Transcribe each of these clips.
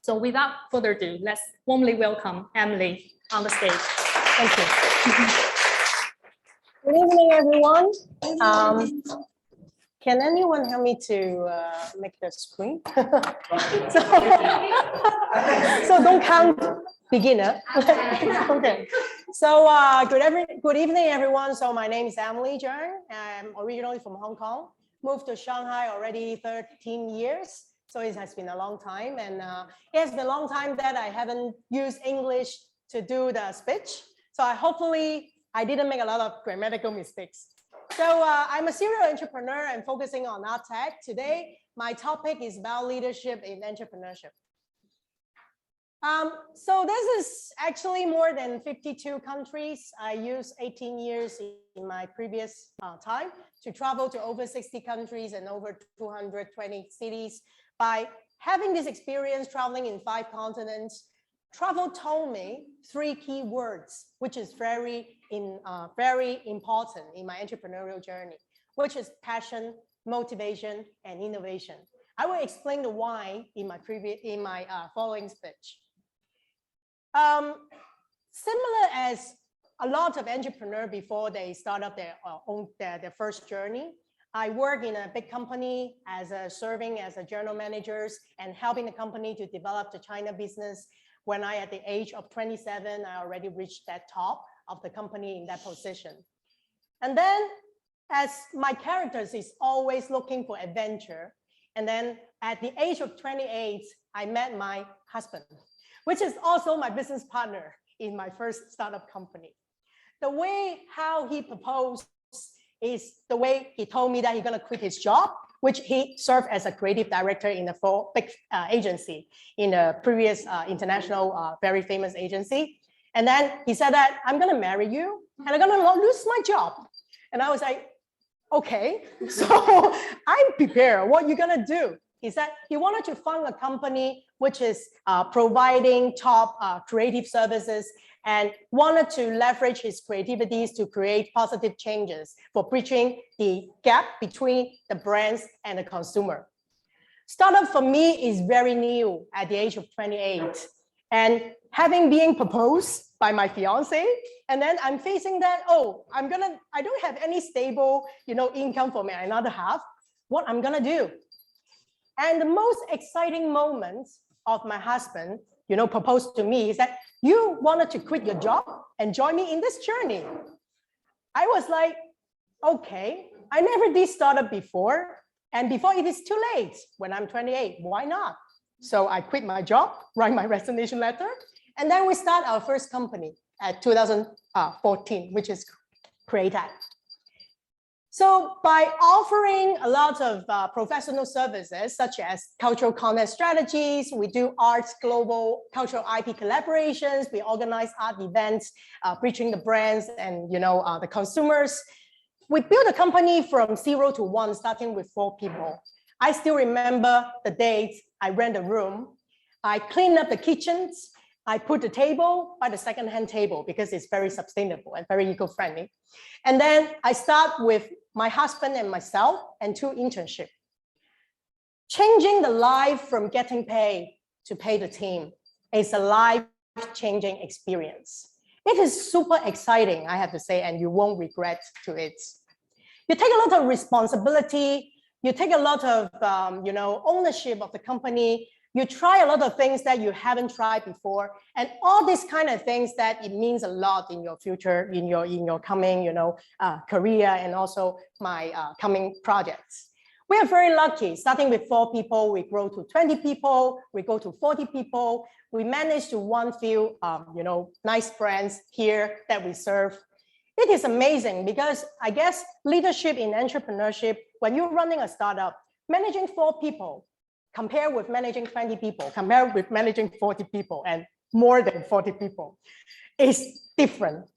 So without further ado, let's warmly welcome Emily on the stage. Thank you. Good evening, everyone. Can anyone help me to make the screen? so don't count beginner. Okay. So good evening, everyone. So my name is Emily Cheung. I'm originally from Hong Kong. Moved to Shanghai already 13 years. So it has been a long time. And it has been a long time that I haven't used English to do the speech. So hopefully I didn't make a lot of grammatical mistakes. So I'm a serial entrepreneur and focusing on art tech. Today, my topic is about leadership in entrepreneurship. So this is actually more than 52 countries. I used 18 years in my previous time to travel to over 60 countries and over 220 cities. By having this experience traveling in 5 continents, travel told me 3 key words, which is very important in my entrepreneurial journey, which is passion, motivation, and innovation. I will explain the why in my following speech. Similar as a lot of entrepreneurs before they start up their first journey, I work in a big company serving as a general manager and helping the company to develop the China business. When I, at the age of 27, I already reached that top of the company in that position. And then as my characters is always looking for adventure. And then at the age of 28, I met my husband, which is also my business partner in my first startup company. The way how he proposed is the way he told me that he's gonna quit his job, which he served as a creative director in a big agency, in a previous international, very famous agency. And then he said that I'm gonna marry you and I'm gonna lose my job. And I was like, okay, so I'm prepared. What you gonna do? He said he wanted to fund a company which is providing top creative services and wanted to leverage his creativities to create positive changes for bridging the gap between the brands and the consumer. Startup for me is very new at the age of 28. And having been proposed by my fiance, and then I'm facing that, oh, I don't have any stable, income for my another half. What I'm gonna do? And the most exciting moment of my husband, proposed to me is that you wanted to quit your job and join me in this journey. I was like, okay, I never did startup before. And before it is too late, when I'm 28, why not? So I quit my job, write my resignation letter, and then we start our first company at 2014, which is Createch. So by offering a lot of professional services, such as cultural content strategies, we do arts, global cultural IP collaborations, we organize art events, reaching the brands and the consumers. We built a company from 0 to 1, starting with 4 people. I still remember the days I rent a room, I cleaned up the kitchens, I put the table by the second-hand table because it's very sustainable and very eco-friendly. And then I start with my husband and myself and 2 internships. Changing the life from getting paid to pay the team is a life-changing experience. It is super exciting, I have to say, and you won't regret to it. You take a lot of responsibility, you take a lot of ownership of the company. You try a lot of things that you haven't tried before, and all these kind of things that it means a lot in your future, in your coming, career, and also my coming projects. We are very lucky. Starting with 4 people, we grow to 20 people, we go to 40 people. We managed to one few, nice brands here that we serve. It is amazing because I guess leadership in entrepreneurship, when you're running a startup, managing 4 people, compare with managing 20 people, compare with managing 40 people and more than 40 people, is different.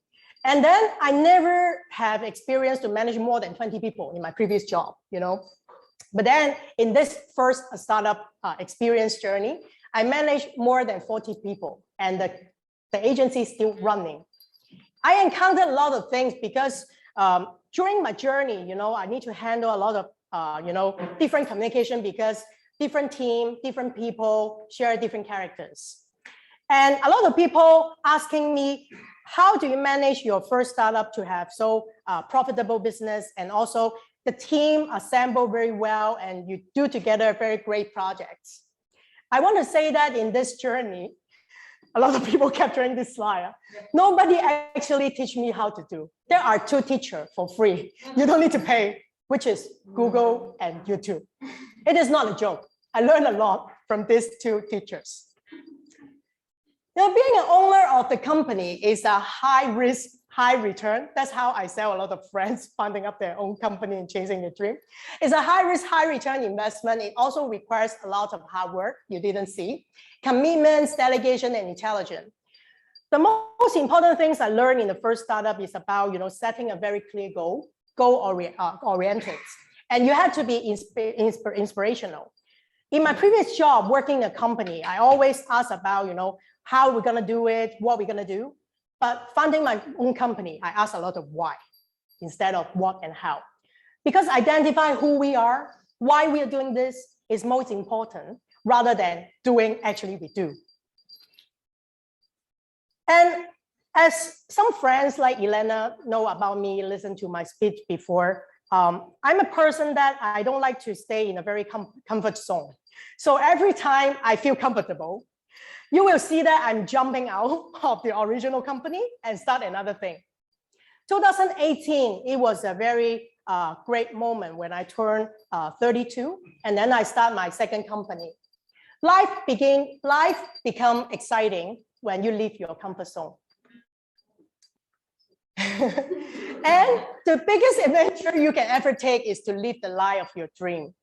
And then I never have experience to manage more than 20 people in my previous job, But then in this first startup experience journey, I managed more than 40 people and the agency is still running. I encountered a lot of things because during my journey, I need to handle a lot of, different communication because different team, different people, share different characters. And a lot of people asking me, how do you manage your first startup to have so profitable business, and also the team assemble very well and you do together very great projects? I want to say that in this journey, a lot of people capturing this slide. Nobody actually teach me how to do. There are 2 teachers for free. You don't need to pay, which is Google and YouTube. It is not a joke. I learned a lot from these 2 teachers. Now, being an owner of the company is a high risk, high return. That's how I sell a lot of friends funding up their own company and chasing their dream. It's a high risk, high return investment. It also requires a lot of hard work you didn't see, commitments, delegation, and intelligence. The most important things I learned in the first startup is about setting a very clear goal oriented, and you have to be inspirational. In my previous job, working in a company, I always ask about how we're going to do it, what we're going to do. But funding my own company, I ask a lot of why instead of what and how. Because identify who we are, why we are doing this is most important rather than doing actually we do. And as some friends like Elena know about me, listen to my speech before, I'm a person that I don't like to stay in a very comfort zone. So every time I feel comfortable, you will see that I'm jumping out of the original company and start another thing. 2018, it was a very great moment when I turned 32, and then I start my second company. Life become exciting when you leave your comfort zone. And the biggest adventure you can ever take is to live the life of your dream.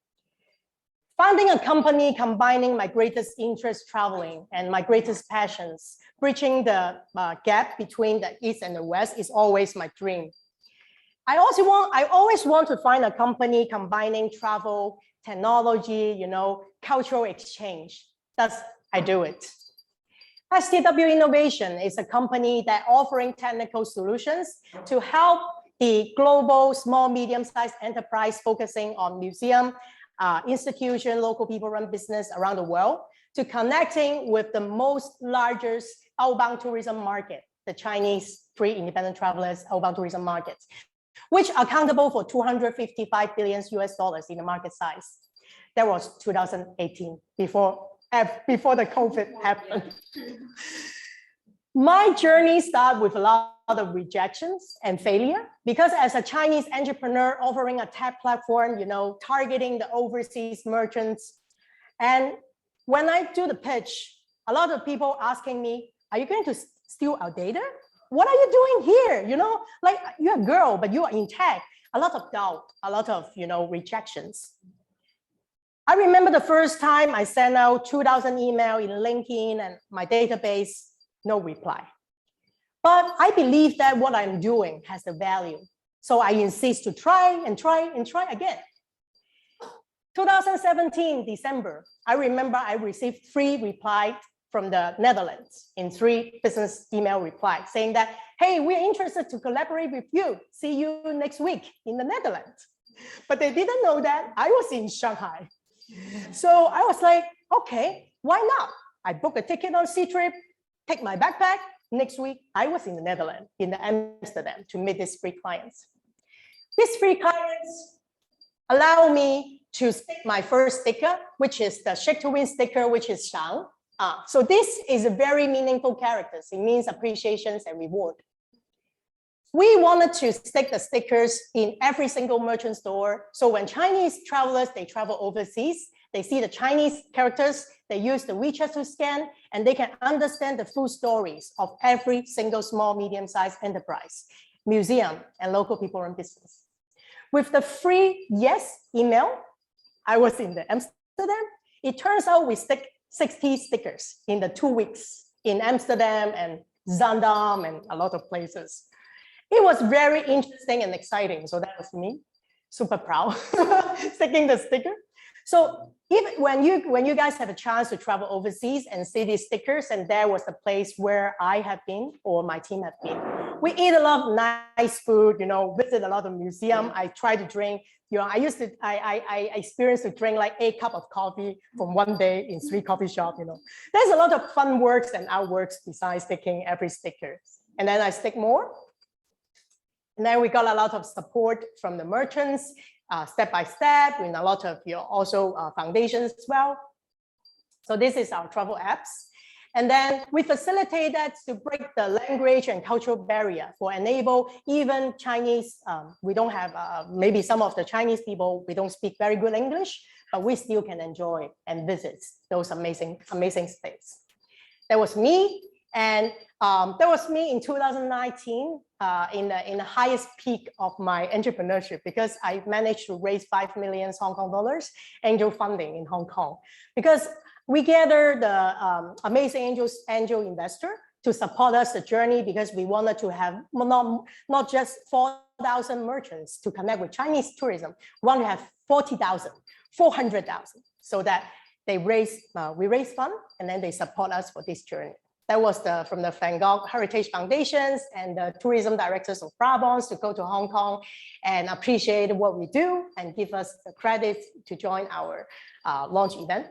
Founding a company combining my greatest interest traveling and my greatest passions, bridging the gap between the East and the West is always my dream. I always want to find a company combining travel, technology, cultural exchange. Thus, I do it. STW Innovation is a company that offering technical solutions to help the global small, medium-sized enterprise focusing on museum, institution, local people-run business around the world, to connecting with the most largest outbound tourism market, the Chinese free independent travelers outbound tourism markets, which are accountable for $255 billion in the market size. That was 2018, before the COVID happened. My journey started with a lot of rejections and failure, because as a Chinese entrepreneur offering a tech platform, targeting the overseas merchants. And when I do the pitch, a lot of people asking me, are you going to steal our data? What are you doing here? Like you're a girl, but you are in tech. A lot of doubt, a lot of, rejections. I remember the first time I sent out 2,000 emails in LinkedIn and my database, no reply. But I believe that what I'm doing has the value. So I insist to try and try and try again. 2017, December, I remember I received 3 replies from the Netherlands in 3 business email replies saying that, hey, we're interested to collaborate with you. See you next week in the Netherlands. But they didn't know that I was in Shanghai. So I was like, okay, why not? I booked a ticket on Ctrip, take my backpack. Next week, I was in the Netherlands, in Amsterdam, to meet these 3 clients. These 3 clients allow me to stick my first sticker, which is the Shake to Win sticker, which is Cheung. So this is a very meaningful character. It means appreciations and reward. We wanted to stick the stickers in every single merchant store. So when Chinese travelers, they travel overseas, they see the Chinese characters, they use the WeChat to scan, and they can understand the full stories of every single small, medium-sized enterprise, museum, and local people-run business. With the free yes email, I was in the Amsterdam. It turns out we stick 60 stickers in the 2 weeks in Amsterdam and Zaandam and a lot of places. It was very interesting and exciting. So that was me, super proud, sticking the sticker. So even when you guys have a chance to travel overseas and see these stickers, and there was the place where I have been or my team have been. We eat a lot of nice food, visit a lot of museum. I try to drink, I experienced to drink like 8 cups of coffee from one day in 3 coffee shops, There's a lot of fun works and artworks besides sticking every sticker. And then I stick more. And then we got a lot of support from the merchants, step by step, and a lot of also foundations as well. So this is our travel apps. And then we facilitate that to break the language and cultural barrier for enable even Chinese. We don't have, maybe some of the Chinese people, we don't speak very good English, but we still can enjoy and visit those amazing, amazing states. That was me. And that was me in 2019 in the highest peak of my entrepreneurship, because I managed to raise 5 million Hong Kong dollars angel funding in Hong Kong, because we gathered the amazing angel investor to support us the journey, because we wanted to have not just 4,000 merchants to connect with Chinese tourism. We want to have 40,000, 400,000, so that we raise fund and then they support us for this journey. That was from the Van Gogh Heritage Foundations and the tourism directors of Brabants to go to Hong Kong and appreciate what we do and give us the credit to join our launch event.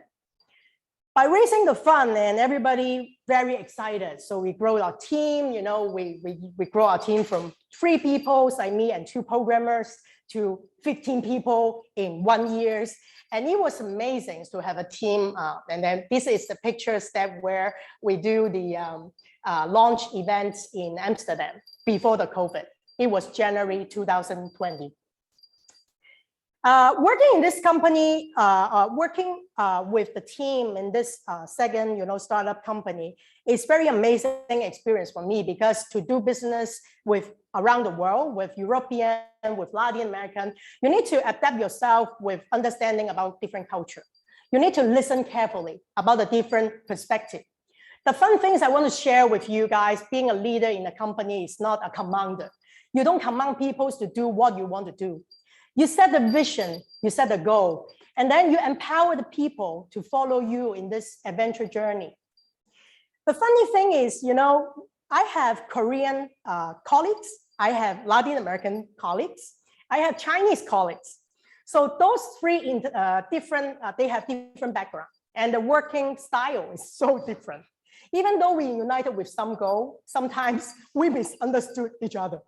By raising the fund and everybody very excited, so we grow our team. We grow our team from 3 people, like me and 2 programmers, to 15 people in 1 year. And it was amazing to have a team. And then this is the picture step where we do the launch events in Amsterdam before the COVID. It was January 2020. Working in this company, working with the team in this second, startup company is very amazing experience for me, because to do business with around the world, with European, with Latin American, you need to adapt yourself with understanding about different culture. You need to listen carefully about the different perspective. The fun things I want to share with you guys, being a leader in a company is not a commander. You don't command people to do what you want to do. You set the vision, you set the goal, and then you empower the people to follow you in this adventure journey. The funny thing is, I have Korean colleagues, I have Latin American colleagues, I have Chinese colleagues. So those 3 they have different background, and the working style is so different. Even though we united with some goal, sometimes we misunderstood each other.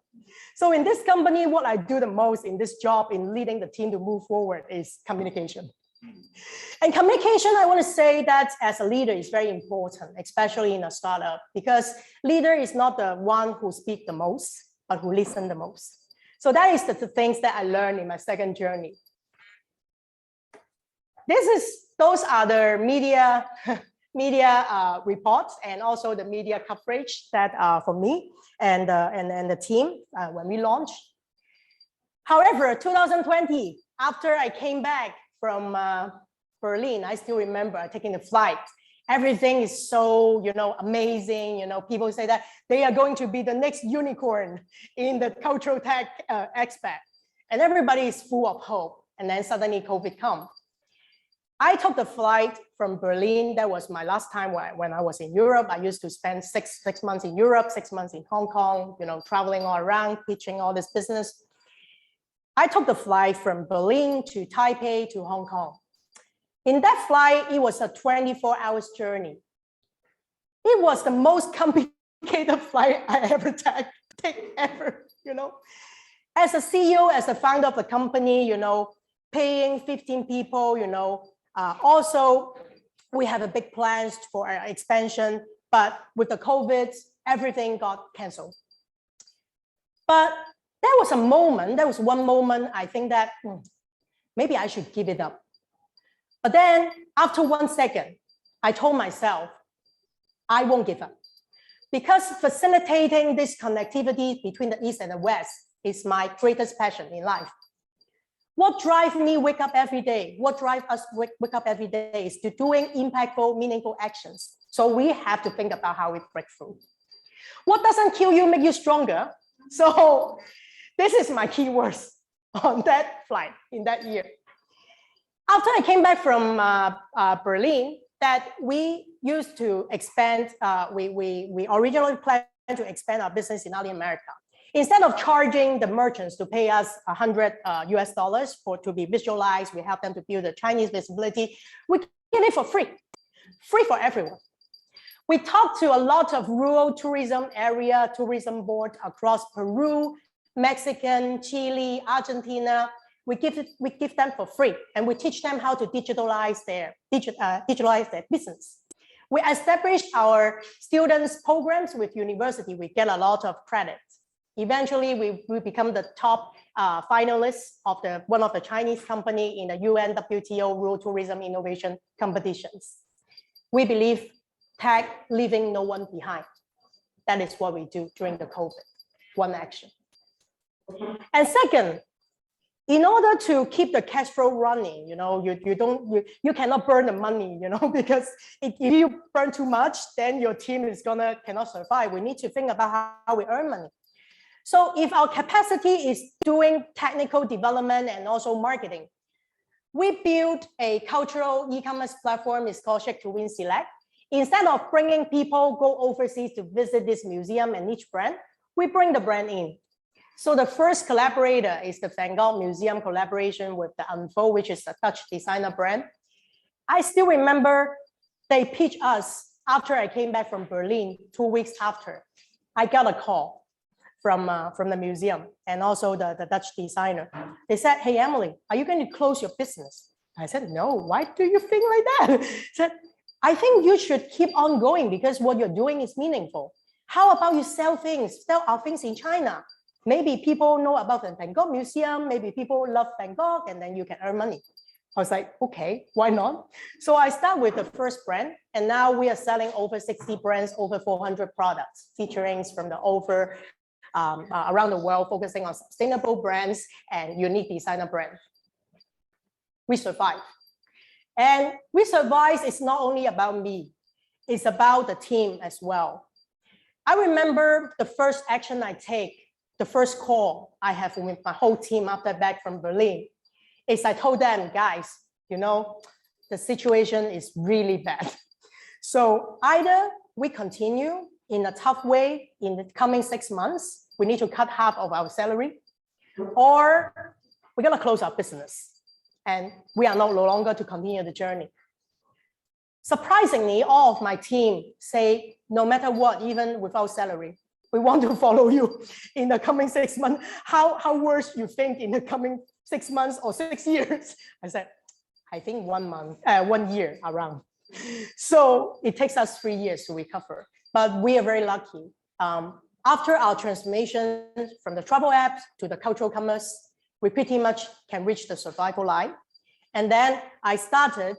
So in this company, what I do the most in this job in leading the team to move forward is communication. And communication, I want to say that as a leader is very important, especially in a startup, because leader is not the one who speaks the most, but who listens the most. So that is the things that I learned in my second journey. Those are the media reports and also the media coverage that for me and the team when we launched. However, 2020, after I came back from Berlin, I still remember taking the flight. Everything is so, amazing. People say that they are going to be the next unicorn in the cultural tech aspect, and everybody is full of hope. And then suddenly COVID comes. I took the flight from Berlin. That was my last time when I was in Europe. I used to spend six months in Europe, 6 months in Hong Kong, traveling all around, pitching all this business. I took the flight from Berlin to Taipei to Hong Kong. In that flight, it was a 24-hour journey. It was the most complicated flight I ever take ever, As a CEO, as a founder of the company, paying 15 people, also, we have a big plans for our expansion, but with the COVID, everything got canceled. But there was one moment I think that maybe I should give it up. But then after 1 second, I told myself, I won't give up. Because facilitating this connectivity between the East and the West is my greatest passion in life. What drives me wake up every day? What drives us wake up every day is to doing impactful, meaningful actions. So we have to think about how we break through. What doesn't kill you make you stronger. So this is my keywords on that flight in that year. After I came back from Berlin, that we used to expand, we originally planned to expand our business in Latin America. Instead of charging the merchants to pay us $100 US to be visualized, we help them to build the Chinese visibility. We get it for free for everyone. We talked to a lot of rural tourism area, tourism board across Peru, Mexican, Chile, Argentina. We give them for free, and we teach them how to digitalize their business. We established our students programs with university. We get a lot of credit. Eventually, we become the top finalists of one of the Chinese company in the UN WTO Rural Tourism Innovation competitions. We believe tech leaving no one behind. That is what we do during the COVID, one action. And second, in order to keep the cash flow running, you cannot burn the money, because if you burn too much, then your team is cannot survive. We need to think about how we earn money. So if our capacity is doing technical development and also marketing, we built a cultural e-commerce platform. It's called Shake to Win Select. Instead of bringing people go overseas to visit this museum and each brand, we bring the brand in. So the first collaborator is the Van Gogh Museum collaboration with the Unfold, which is a Dutch designer brand. I still remember they pitched us after I came back from Berlin, 2 weeks after. I got a call from the museum and also the Dutch designer. They said, "Hey, Emily, are you going to close your business?" I said, "No, why do you think like that?" Said, "I think you should keep on going because what you're doing is meaningful. How about you sell our things in China? Maybe people know about the Van Gogh Museum, maybe people love Van Gogh, and then you can earn money." I was like, okay, why not? So I start with the first brand, and now we are selling over 60 brands, over 400 products, featuring from around the world, focusing on sustainable brands and unique designer brands. We survive. And we survive is not only about me, it's about the team as well. I remember the first action I take, the first call I have with my whole team after back from Berlin, is I told them, guys, the situation is really bad. So either we continue in a tough way in the coming 6 months, we need to cut half of our salary, or we're gonna close our business and we are no longer to continue the journey. Surprisingly, all of my team say, no matter what, even without salary, we want to follow you in the coming 6 months. How worse you think in the coming 6 months or 6 years? I said, I think 1 year around. So it takes us 3 years to recover, but we are very lucky. After our transformation from the travel apps to the cultural commerce, we pretty much can reach the survival line. And then I started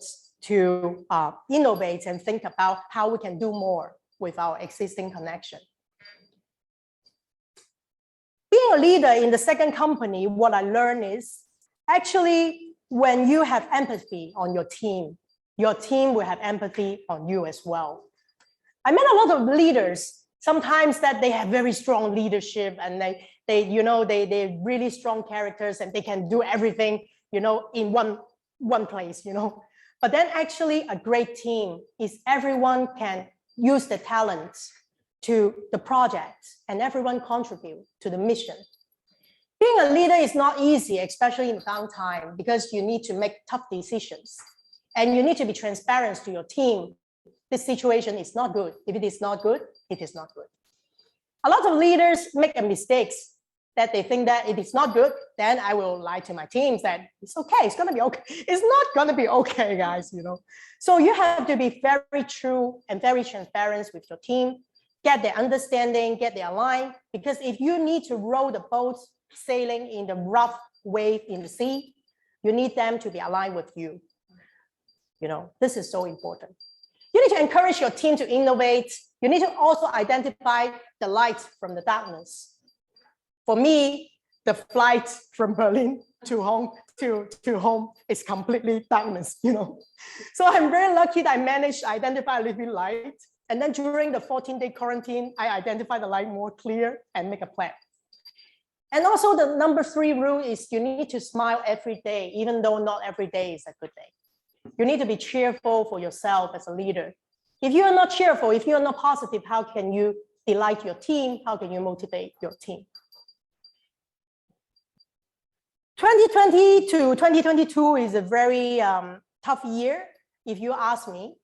to innovate and think about how we can do more with our existing connection. Being a leader in the second company, what I learned is actually when you have empathy on your team will have empathy on you as well. I met a lot of leaders, sometimes that they have very strong leadership and they really strong characters and they can do everything, in one place, But then actually a great team is everyone can use the talents to the project and everyone contribute to the mission. Being a leader is not easy, especially in downtime, because you need to make tough decisions and you need to be transparent to your team. This situation is not good. If it is not good, it is not good. A lot of leaders make a mistakes that they think that if it's not good, then I will lie to my teams that it's okay, it's gonna be okay. It's not gonna be okay, guys, So you have to be very true and very transparent with your team, get their understanding, get their line, because if you need to row the boat sailing in the rough wave in the sea, you need them to be aligned with you. This is so important. You need to encourage your team to innovate. You need to also identify the light from the darkness. For me, the flight from Berlin to home is completely darkness, So I'm very lucky that I managed to identify a little bit light. And then during the 14-day quarantine, I identified the light more clear and make a plan. And also the number 3 rule is you need to smile every day, even though not every day is a good day. You need to be cheerful for yourself as a leader. If you are not cheerful, if you are not positive, how can you delight your team? How can you motivate your team? 2020 to 2022 is a very tough year, if you ask me.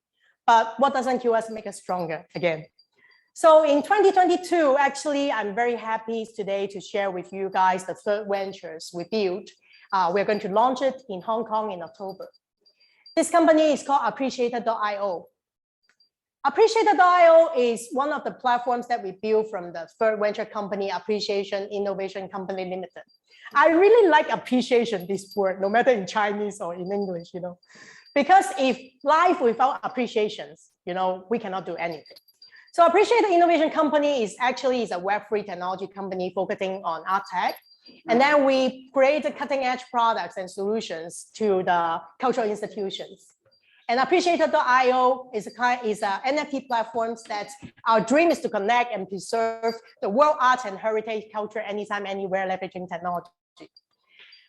But what doesn't kill us make us stronger again? So in 2022, actually, I'm very happy today to share with you guys the 3rd ventures we built. We're going to launch it in Hong Kong in October. This company is called Appreciated.io. Appreciated.io is one of the platforms that we built from the 3rd venture company, Appreciation Innovation Company Limited. I really like appreciation, this word, no matter in Chinese or in English, you know, because if life without appreciations, you know, we cannot do anything. So Appreciated Innovation Company is actually a Web3 technology company focusing on art tech. And then we created cutting edge products and solutions to the cultural institutions. And Appreciated.io is a NFT platform that our dream is to connect and preserve the world art and heritage culture anytime, anywhere, leveraging technology.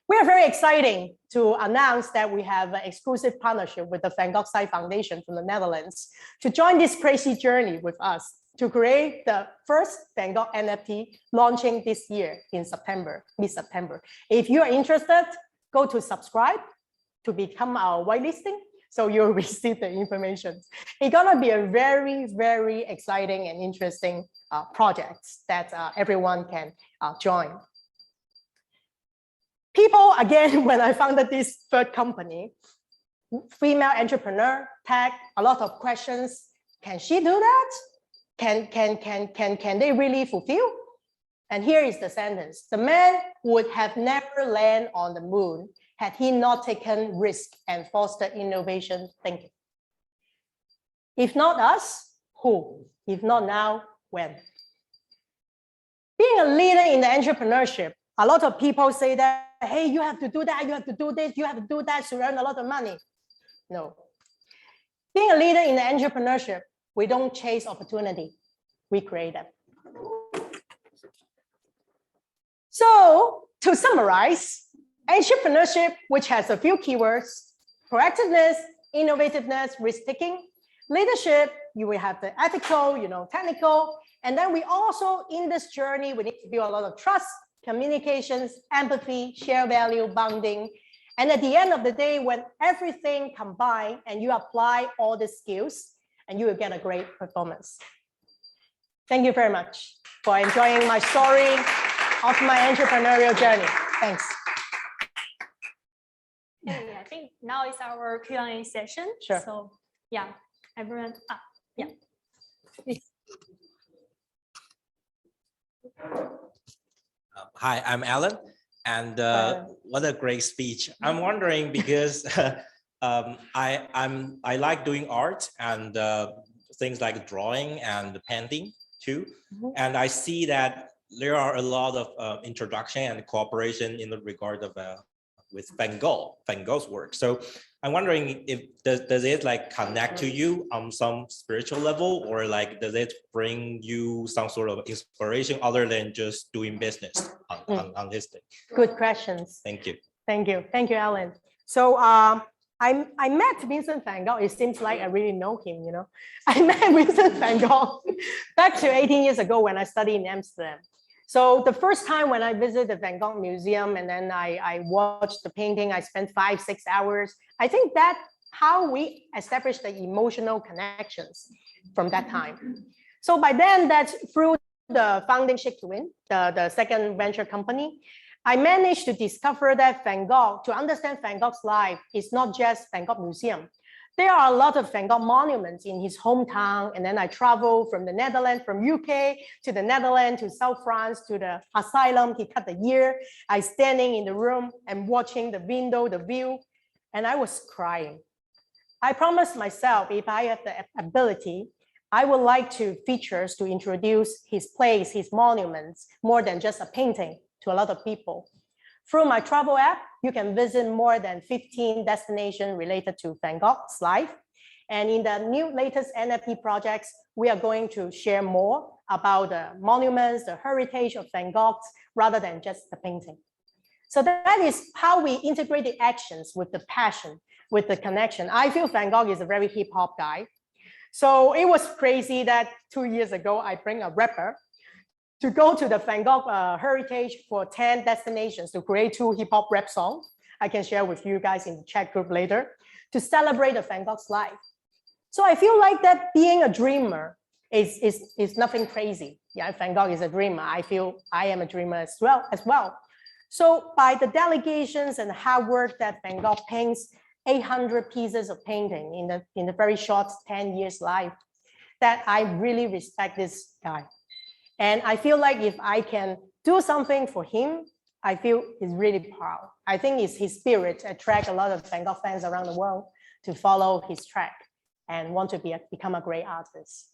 We are very excited to announce that we have an exclusive partnership with the Van Gogh Site Foundation from the Netherlands to join this crazy journey with us to create the first Van Gogh NFT launching this year in September, mid-September. If you are interested, go to subscribe to become our whitelisting, so you'll receive the information. It's gonna be a very, very exciting and interesting project that everyone can join. People, again, when I founded this 3rd company, female entrepreneur, tech, a lot of questions. Can she do that? Can they really fulfill? And here is the sentence. The man would have never landed on the moon had he not taken risk and fostered innovation thinking. If not us, who? If not now, when? Being a leader in the entrepreneurship, a lot of people say that, hey, you have to do that, you have to do this, you have to do that to earn a lot of money. No. Being a leader in the entrepreneurship, we don't chase opportunity, we create them. So to summarize, entrepreneurship, which has a few keywords: proactiveness, innovativeness, risk-taking. Leadership, you will have the ethical, you know, technical. And then we also, in this journey, we need to build a lot of trust, communications, empathy, share value, bonding. And at the end of the day, when everything combined and you apply all the skills, and you will get a great performance. Thank you very much for enjoying my story of my entrepreneurial journey. Thanks. Okay, I think now is our Q&A session. Sure. So yeah, everyone, yeah. Hi, I'm Alan, and what a great speech. I'm wondering because I like doing art and things like drawing and painting too, and I see that there are a lot of introduction and cooperation in the regard of with Van Gogh's work. So I'm wondering if does it like connect to you on some spiritual level, or like does it bring you some sort of inspiration other than just doing business on this thing? Good questions. Thank you. Thank you. Thank you, Alan. So I met Vincent van Gogh. It seems like I really know him, you know. I met Vincent van Gogh back to 18 years ago when I studied in Amsterdam. So the first time when I visited the Van Gogh Museum and then I watched the painting, I spent 5-6 hours. I think that's how we established the emotional connections from that time. So by then, that's through the founding Shake to Win, the second venture company, I managed to discover that Van Gogh, to understand Van Gogh's life, is not just Van Gogh Museum. There are a lot of Van Gogh monuments in his hometown. And then I traveled from the Netherlands, from UK to the Netherlands, to South France, to the asylum. He cut the year. I standing in the room and watching the window, the view, and I was crying. I promised myself, if I have the ability, I would like to introduce his place, his monuments, more than just a painting to a lot of people. Through my travel app, you can visit more than 15 destinations related to Van Gogh's life. And in the new latest NFT projects, we are going to share more about the monuments, the heritage of Van Gogh, rather than just the painting. So that is how we integrate the actions with the passion, with the connection. I feel Van Gogh is a very hip hop guy. So it was crazy that 2 years ago, I bring a rapper to go to the Van Gogh heritage for 10 destinations to create 2 hip hop rap songs. I can share with you guys in the chat group later to celebrate the Van Gogh's life. So I feel like that being a dreamer is nothing crazy. Yeah, Van Gogh is a dreamer. I feel I am a dreamer as well. So by the delegations and hard work that Van Gogh paints 800 pieces of painting in the very short 10 years life, that I really respect this guy. And I feel like if I can do something for him, I feel he's really proud. I think it's his spirit attract a lot of Van Gogh fans around the world to follow his track and want to become a great artist.